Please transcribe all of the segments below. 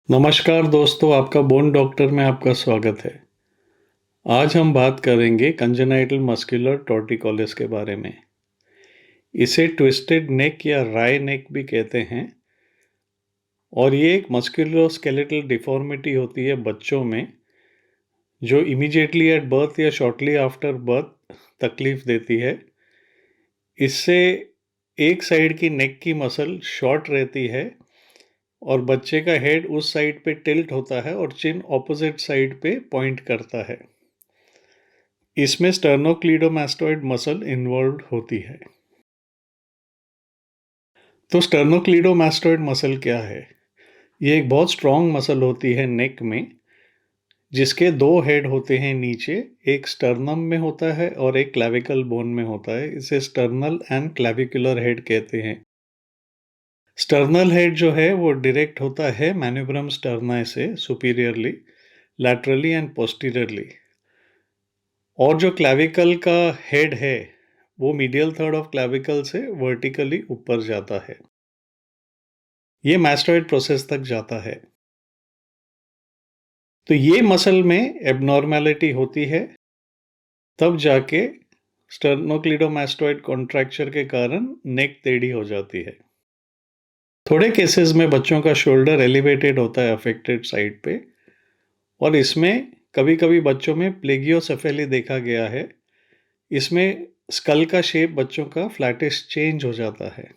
नमस्कार दोस्तों, आपका बोन डॉक्टर में आपका स्वागत है। आज हम बात करेंगे कंजेनाइटल मस्कुलर टॉर्टिकोलिस के बारे में। इसे ट्विस्टेड नेक या राय नेक भी कहते हैं और ये एक मस्कुलोस्केलेटल डिफॉर्मिटी होती है बच्चों में, जो इमीडिएटली एट बर्थ या शॉर्टली आफ्टर बर्थ तकलीफ देती है। इससे एक साइड की नेक की मसल शॉर्ट रहती है और बच्चे का हेड उस साइड पे टिल्ट होता है और चिन ऑपोजिट साइड पे पॉइंट करता है। इसमें स्टर्नोक्लीडोमास्टोइड मसल इन्वॉल्व होती है। तो स्टर्नोक्लीडोमास्टोइड मसल क्या है? ये एक बहुत स्ट्रॉन्ग मसल होती है नेक में, जिसके दो हेड होते हैं नीचे, एक स्टर्नम में होता है और एक क्लैविकल बोन में होता है। इसे स्टर्नल एंड क्लैविकुलर हेड कहते हैं। स्टर्नल हेड जो है वो डायरेक्ट होता है मैन्युब्रम स्टर्नाई से सुपीरियरली, लैटरली एंड पोस्टीरियरली। और जो क्लैविकल का हेड है वो मीडियल थर्ड ऑफ क्लैविकल से वर्टिकली ऊपर जाता है। ये मैस्टॉइड प्रोसेस तक जाता है। तो ये मसल में एबनॉर्मेलिटी होती है, तब जाके स्टर्नोक्लीडोमास्टोइड कॉन्ट्रैक्चर के कारण नेक टेढ़ी हो जाती है। थोड़े केसेस में बच्चों का शोल्डर एलिवेटेड होता है अफेक्टेड साइड पे, और इसमें कभी कभी बच्चों में प्लेगियोसेफेली देखा गया है। इसमें स्कल का शेप बच्चों का फ्लैटिश चेंज हो जाता है।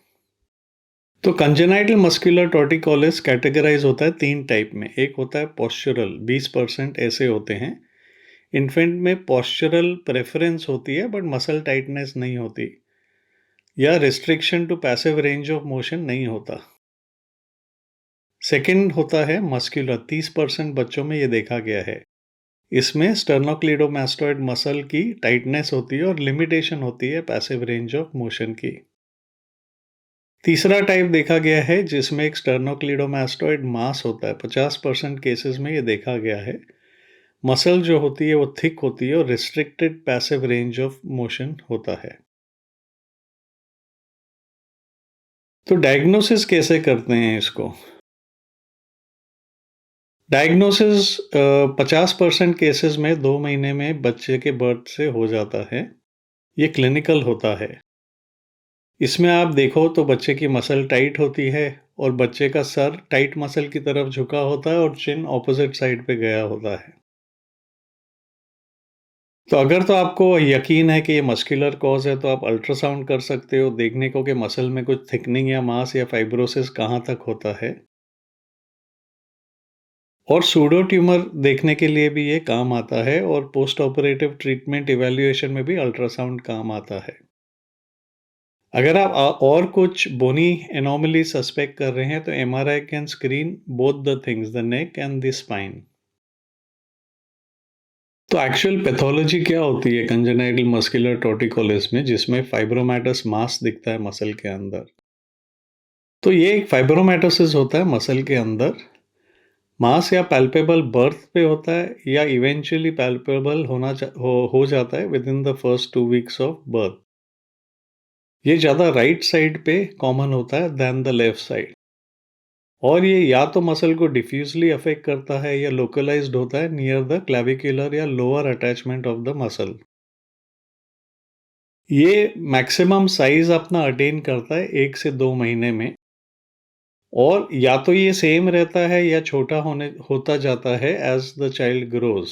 तो कंजेनाइटल मस्कुलर टॉर्टिकोलिस कैटेगराइज होता है तीन टाइप में। एक होता है पोस्चरल, 20% ऐसे होते हैं। इन्फेंट में पोस्चरल प्रेफरेंस होती है बट मसल टाइटनेस नहीं होती, या restriction to passive range of motion नहीं होता। सेकंड होता है मस्कुलर, 30% बच्चों में ये देखा गया है। इसमें स्टर्नोक्लीडोमास्टोइड मसल की टाइटनेस होती है और लिमिटेशन होती है पैसिव रेंज ऑफ मोशन की। तीसरा टाइप देखा गया है जिसमें एक स्टर्नोक्लीडोमास्टोइड मास होता है। 50% केसेस में ये देखा गया है। मसल जो होती है वो थिक होती है और restricted passive range of motion होता है। तो डायग्नोसिस कैसे करते हैं इसको? डायग्नोसिस 50% केसेस में 2 महीने में बच्चे के बर्थ से हो जाता है। ये क्लिनिकल होता है। इसमें आप देखो तो बच्चे की मसल टाइट होती है और बच्चे का सर टाइट मसल की तरफ झुका होता है और चिन ऑपोजिट साइड पे गया होता है। तो अगर तो आपको यकीन है कि ये मस्कुलर कॉज है तो आप अल्ट्रासाउंड कर सकते हो, देखने को कि मसल में कुछ थिकनिंग या मास या फाइब्रोसिस कहाँ तक होता है। और सूडो ट्यूमर देखने के लिए भी ये काम आता है, और पोस्ट ऑपरेटिव ट्रीटमेंट इवैल्यूएशन में भी अल्ट्रासाउंड काम आता है। अगर आप और कुछ बोनी एनोमली सस्पेक्ट कर रहे हैं तो MRI can screen both the things, the neck and the spine. तो एक्चुअल पैथोलॉजी क्या होती है कंजेनाइटल मस्कुलर टॉर्टिकोलिस में, जिसमें फाइब्रोमैटस मास दिखता है मसल के अंदर? तो ये एक फाइब्रोमैटोसिस होता है मसल के अंदर। मास या पैल्पेबल बर्थ पे होता है या इवेंचुअली पैल्पेबल हो जाता है with in the first 2 weeks of birth. ये ज़्यादा राइट साइड पे कॉमन होता है दैन द लेफ्ट साइड, और ये या तो मसल को डिफ्यूजली अफेक्ट करता है या लोकलाइज्ड होता है नियर द क्लैविकुलर या lower attachment of the muscle. ये मैक्सिमम साइज अपना अटेन करता है 1 से 2 महीने में, और या तो ये सेम रहता है या छोटा होता जाता है as the child grows.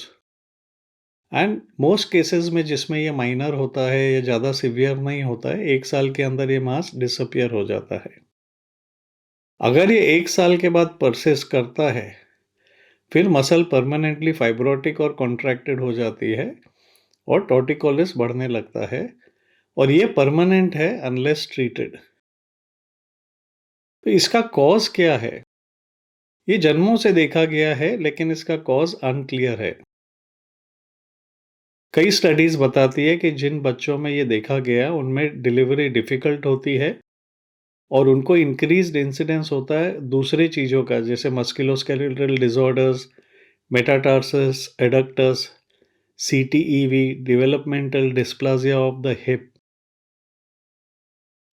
And most cases में जिसमें ये माइनर होता है या ज़्यादा सिवियर नहीं होता है, 1 साल के अंदर ये मास डिसअपियर हो जाता है। अगर ये 1 साल के बाद परसिस्ट करता है, फिर मसल परमानेंटली फाइब्रोटिक और कॉन्ट्रैक्टेड हो जाती है और टॉर्टिकोलिस बढ़ने लगता है, और ये परमानेंट है अनलेस ट्रीटेड। तो इसका कॉज क्या है? ये जन्मों से देखा गया है लेकिन इसका कॉज अनक्लियर है। कई स्टडीज बताती है कि जिन बच्चों में ये देखा गया उनमें डिलीवरी डिफिकल्ट होती है और उनको इंक्रीज्ड इंसिडेंस होता है दूसरी चीज़ों का, जैसे musculoskeletal disorders, metatarsus adductus, CTEV, developmental dysplasia of the hip.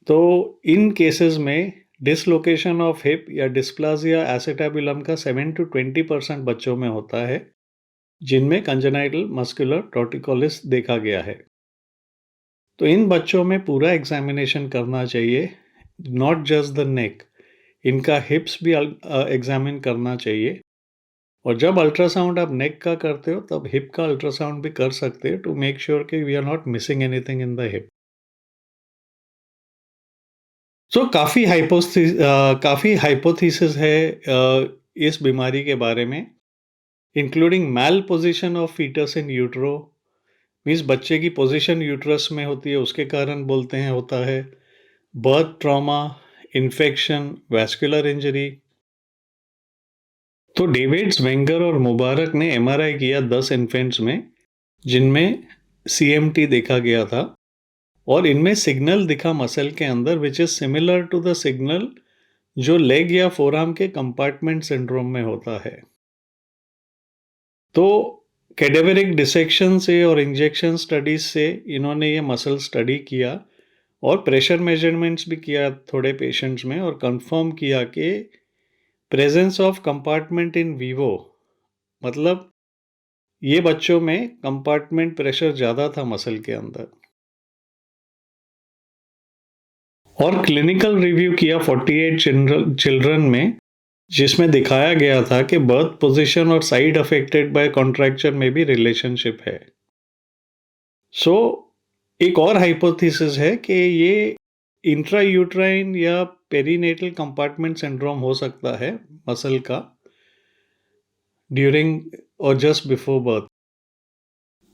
तो इन केसेस में डिसलोकेशन ऑफ हिप या डिस्प्लाजिया एसेटाबुलम का 7 to 20% बच्चों में होता है, जिनमें कंजेनाइटल मस्कुलर टॉर्टिकोलिस देखा गया है। तो इन बच्चों में पूरा एग्जामिनेशन करना चाहिए, नॉट जस्ट द नेक, इनका हिप्स भी एग्जामिन करना चाहिए। और जब अल्ट्रासाउंड आप नेक का करते हो तब हिप का अल्ट्रासाउंड भी कर सकते हो टू मेक श्योर कि we are not missing anything in the hip. So काफ़ी हाइपोथेसिस है इस बीमारी के बारे में, including malposition of foetus in utero, means बच्चे की पोजीशन यूट्रस में होती है उसके कारण बोलते हैं होता है, birth trauma, infection, vascular injury. तो डेविड्स, वेंगर और मुबारक ने एमआरआई किया 10 इन्फेंट्स में, जिनमें सीएमटी देखा गया था, और इनमें सिग्नल दिखा मसल के अंदर which is similar to the signal जो लेग या फोरआर्म के कंपार्टमेंट सिंड्रोम में होता है। तो कैडेवरिक डिसेक्शन से और इंजेक्शन स्टडीज से इन्होंने ये मसल स्टडी किया और प्रेशर मेजरमेंट्स भी किया थोड़े पेशेंट्स में, और कंफर्म किया कि presence of compartment in vivo, मतलब ये बच्चों में कंपार्टमेंट प्रेशर ज़्यादा था मसल के अंदर। और क्लिनिकल रिव्यू किया 48 चिल्ड्रन में, जिसमें दिखाया गया था कि बर्थ पोजीशन और साइड अफेक्टेड बाय कॉन्ट्रैक्चर में भी रिलेशनशिप है। सो एक और हाइपोथेसिस है कि ये इंट्रायूट्राइन या पेरीनेटल कंपार्टमेंट सिंड्रोम हो सकता है मसल का ड्यूरिंग और जस्ट बिफोर बर्थ।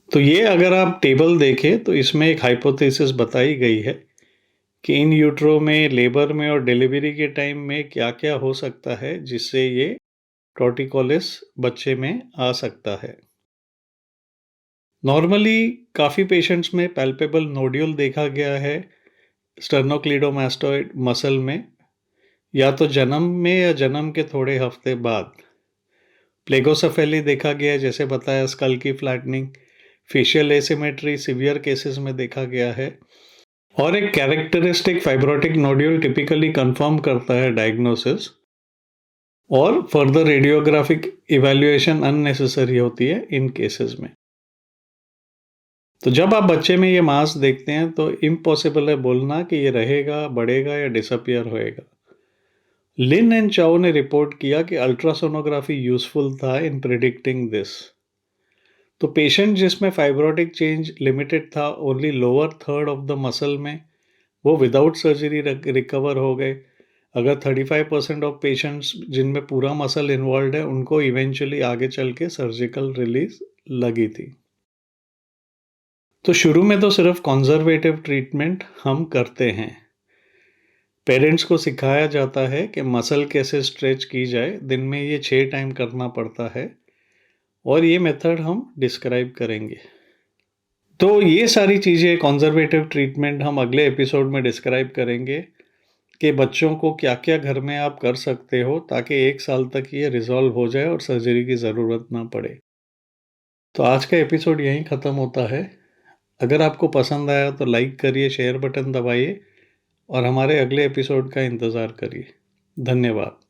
तो ये अगर आप टेबल देखें तो इसमें एक हाइपोथेसिस बताई गई है कि इन यूट्रो में, लेबर में और डिलीवरी के टाइम में क्या क्या हो सकता है जिससे ये टॉर्टिकोलिस बच्चे में आ सकता है। नॉर्मली काफ़ी पेशेंट्स में पैल्पेबल नोड्यूल देखा गया है स्टर्नोक्लीडोमास्टोइड मसल में, या तो जन्म में या जन्म के थोड़े हफ्ते बाद। प्लेगोसेफेली देखा गया है, जैसे बताया, स्कल की flattening, facial asymmetry severe cases में देखा गया है, और एक characteristic fibrotic nodule typically confirm करता है डायग्नोसिस, और फर्दर रेडियोग्राफिक इवैल्यूएशन अननेसेसरी होती है इन केसेस में। तो जब आप बच्चे में ये मास देखते हैं तो इम्पॉसिबल है बोलना कि ये रहेगा, बढ़ेगा या डिसअपियर होएगा। लिन एंड चाओ ने रिपोर्ट किया कि अल्ट्रासोनोग्राफी यूजफुल था इन प्रिडिक्टिंग दिस। तो पेशेंट जिसमें फाइब्रोटिक चेंज लिमिटेड था only lower third of the muscle में, वो विदाउट सर्जरी रिकवर हो गए। अगर 35% ऑफ पेशेंट्स जिनमें पूरा मसल इन्वॉल्व है उनको इवेंचुअली आगे चल के सर्जिकल रिलीज लगी थी। तो शुरू में तो सिर्फ कंजर्वेटिव ट्रीटमेंट हम करते हैं। पेरेंट्स को सिखाया जाता है कि मसल कैसे स्ट्रेच की जाए, दिन में ये 6 टाइम करना पड़ता है, और ये मेथड हम डिस्क्राइब करेंगे। तो ये सारी चीज़ें कंजर्वेटिव ट्रीटमेंट हम अगले एपिसोड में डिस्क्राइब करेंगे कि बच्चों को क्या क्या घर में आप कर सकते हो ताकि 1 साल तक ये रिजॉल्व हो जाए और सर्जरी की ज़रूरत ना पड़े। तो आज का एपिसोड यहीं ख़त्म होता है। अगर आपको पसंद आया तो लाइक करिए, शेयर बटन दबाइए और हमारे अगले एपिसोड का इंतज़ार करिए। धन्यवाद।